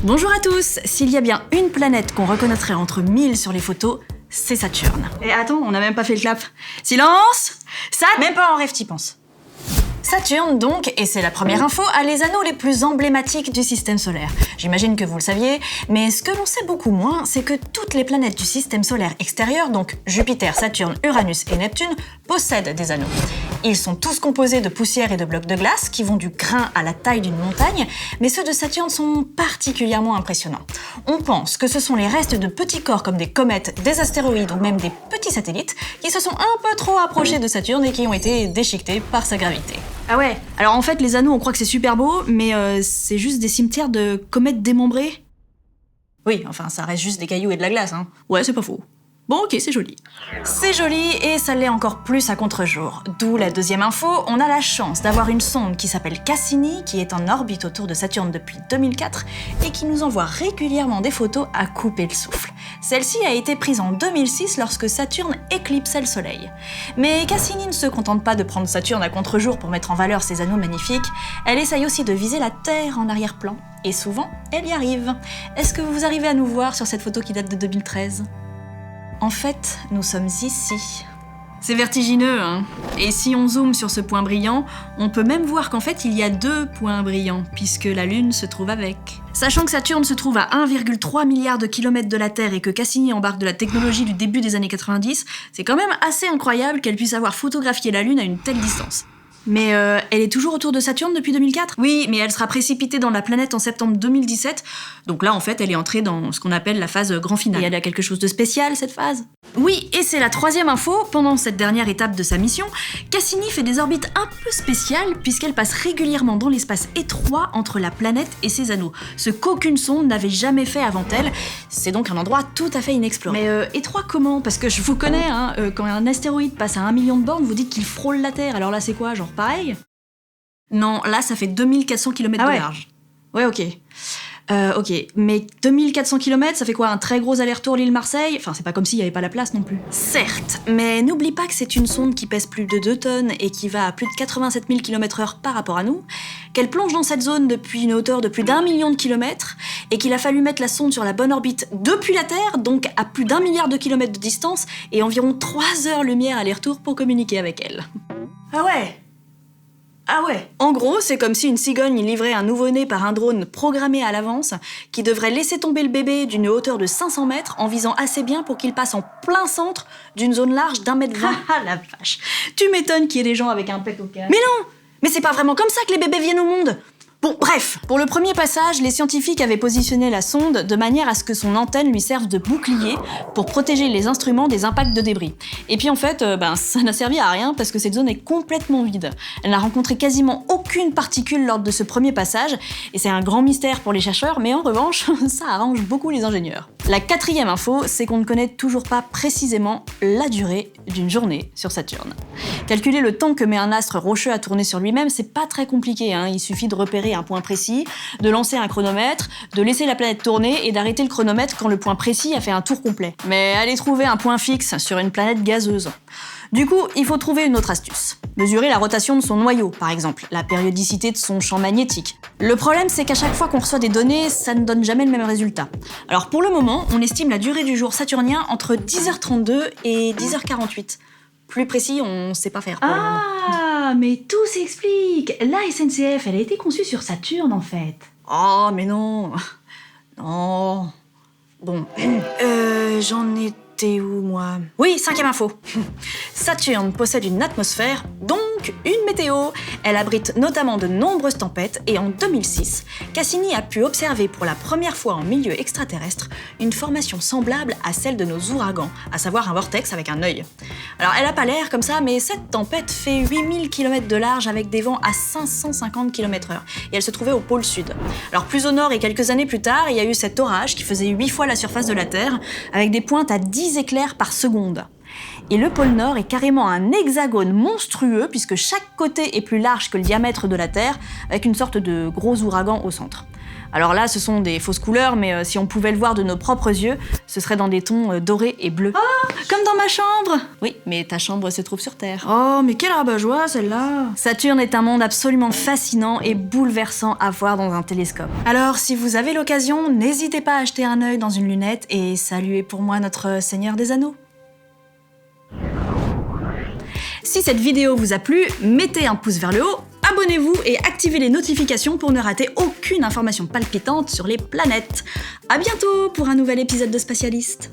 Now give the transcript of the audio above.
Bonjour à tous. S'il y a bien une planète qu'on reconnaîtrait entre 1000 sur les photos, c'est Saturne. Et attends, on n'a même pas fait le clap. Silence! Même pas en rêve t'y penses. Saturne donc, et c'est la première info, a les anneaux les plus emblématiques du système solaire. J'imagine que vous le saviez, mais ce que l'on sait beaucoup moins, c'est que toutes les planètes du système solaire extérieur, donc Jupiter, Saturne, Uranus et Neptune, possèdent des anneaux. Ils sont tous composés de poussière et de blocs de glace qui vont du grain à la taille d'une montagne, mais ceux de Saturne sont particulièrement impressionnants. On pense que ce sont les restes de petits corps comme des comètes, des astéroïdes ou même des petits satellites qui se sont un peu trop approchés de Saturne et qui ont été déchiquetés par sa gravité. Ah ouais, alors en fait les anneaux on croit que c'est super beau, mais c'est juste des cimetières de comètes démembrées. Oui, enfin ça reste juste des cailloux et de la glace, hein. Ouais, c'est pas faux. Bon ok, c'est joli. C'est joli et ça l'est encore plus à contre-jour. D'où la deuxième info, on a la chance d'avoir une sonde qui s'appelle Cassini, qui est en orbite autour de Saturne depuis 2004 et qui nous envoie régulièrement des photos à couper le souffle. Celle-ci a été prise en 2006 lorsque Saturne éclipsait le Soleil. Mais Cassini ne se contente pas de prendre Saturne à contre-jour pour mettre en valeur ses anneaux magnifiques, elle essaye aussi de viser la Terre en arrière-plan. Et souvent, elle y arrive. Est-ce que vous arrivez à nous voir sur cette photo qui date de 2013 ? En fait, nous sommes ici. C'est vertigineux, hein. Et si on zoome sur ce point brillant, on peut même voir qu'en fait, il y a deux points brillants, puisque la Lune se trouve avec. Sachant que Saturne se trouve à 1,3 milliard de kilomètres de la Terre et que Cassini embarque de la technologie du début des années 90, c'est quand même assez incroyable qu'elle puisse avoir photographié la Lune à une telle distance. Mais elle est toujours autour de Saturne depuis 2004 ? Oui, mais elle sera précipitée dans la planète en septembre 2017. Donc là, en fait, elle est entrée dans ce qu'on appelle la phase grand final. Et elle a quelque chose de spécial, cette phase ? Oui, et c'est la troisième info. Pendant cette dernière étape de sa mission, Cassini fait des orbites un peu spéciales puisqu'elle passe régulièrement dans l'espace étroit entre la planète et ses anneaux. Ce qu'aucune sonde n'avait jamais fait avant elle. C'est donc un endroit tout à fait inexploré. Mais étroit comment ? Parce que je vous connais, hein, quand un astéroïde passe à 1 million de bornes, vous dites qu'il frôle la Terre. Alors là, c'est quoi, genre pareil ? Non, là, ça fait 2400 km de large. Ouais, ok. Ok, mais 2400 km, ça fait quoi, un très gros aller-retour Lille-Marseille ? Enfin, c'est pas comme s'il y avait pas la place non plus. Certes, mais n'oublie pas que c'est une sonde qui pèse plus de 2 tonnes et qui va à plus de 87 000 km/h par rapport à nous, qu'elle plonge dans cette zone depuis une hauteur de plus d'1 million de kilomètres, et qu'il a fallu mettre la sonde sur la bonne orbite depuis la Terre, donc à plus d'1 milliard de kilomètres de distance, et environ 3 heures-lumière aller-retour pour communiquer avec elle. Ah ouais ? Ah ouais. En gros, c'est comme si une cigogne livrait un nouveau-né par un drone programmé à l'avance qui devrait laisser tomber le bébé d'une hauteur de 500 mètres en visant assez bien pour qu'il passe en plein centre d'une zone large d'1,20 m. Ah la vache. Tu m'étonnes qu'il y ait des gens avec un pet au casque. Mais non. Mais c'est pas vraiment comme ça que les bébés viennent au monde. Bon, bref, pour le premier passage, les scientifiques avaient positionné la sonde de manière à ce que son antenne lui serve de bouclier pour protéger les instruments des impacts de débris. Et puis en fait, ça n'a servi à rien parce que cette zone est complètement vide. Elle n'a rencontré quasiment aucune particule lors de ce premier passage, et c'est un grand mystère pour les chercheurs, mais en revanche, ça arrange beaucoup les ingénieurs. La quatrième info, c'est qu'on ne connaît toujours pas précisément la durée d'une journée sur Saturne. Calculer le temps que met un astre rocheux à tourner sur lui-même, c'est pas très compliqué, hein. Il suffit de repérer un point précis, de lancer un chronomètre, de laisser la planète tourner et d'arrêter le chronomètre quand le point précis a fait un tour complet. Mais allez trouver un point fixe sur une planète gazeuse. Du coup, il faut trouver une autre astuce. Mesurer la rotation de son noyau, par exemple, la périodicité de son champ magnétique. Le problème, c'est qu'à chaque fois qu'on reçoit des données, ça ne donne jamais le même résultat. Alors pour le moment, on estime la durée du jour saturnien entre 10h32 et 10h48. Plus précis, on sait pas faire pour le moment. Ah, mais tout s'explique. La SNCF, elle a été conçue sur Saturne, en fait. Oh, mais non. Non. Bon, j'en étais où, moi ? Oui, cinquième info. Saturne possède une atmosphère, donc une météo. Elle abrite notamment de nombreuses tempêtes et en 2006, Cassini a pu observer pour la première fois en milieu extraterrestre une formation semblable à celle de nos ouragans, à savoir un vortex avec un œil. Alors elle a pas l'air comme ça, mais cette tempête fait 8000 km de large avec des vents à 550 km/h et elle se trouvait au pôle sud. Alors plus au nord et quelques années plus tard, il y a eu cet orage qui faisait 8 fois la surface de la Terre avec des pointes à 10 éclairs par seconde. Et le pôle Nord est carrément un hexagone monstrueux puisque chaque côté est plus large que le diamètre de la Terre avec une sorte de gros ouragan au centre. Alors là, ce sont des fausses couleurs, mais si on pouvait le voir de nos propres yeux, ce serait dans des tons dorés et bleus. Oh, comme dans ma chambre. Oui, mais ta chambre se trouve sur Terre. Oh, mais quel rabat-joie, celle-là. Saturne est un monde absolument fascinant et bouleversant à voir dans un télescope. Alors, si vous avez l'occasion, n'hésitez pas à jeter un œil dans une lunette et saluez pour moi notre Seigneur des Anneaux. Si cette vidéo vous a plu, mettez un pouce vers le haut, abonnez-vous et activez les notifications pour ne rater aucune information palpitante sur les planètes. À bientôt pour un nouvel épisode de Spatialiste.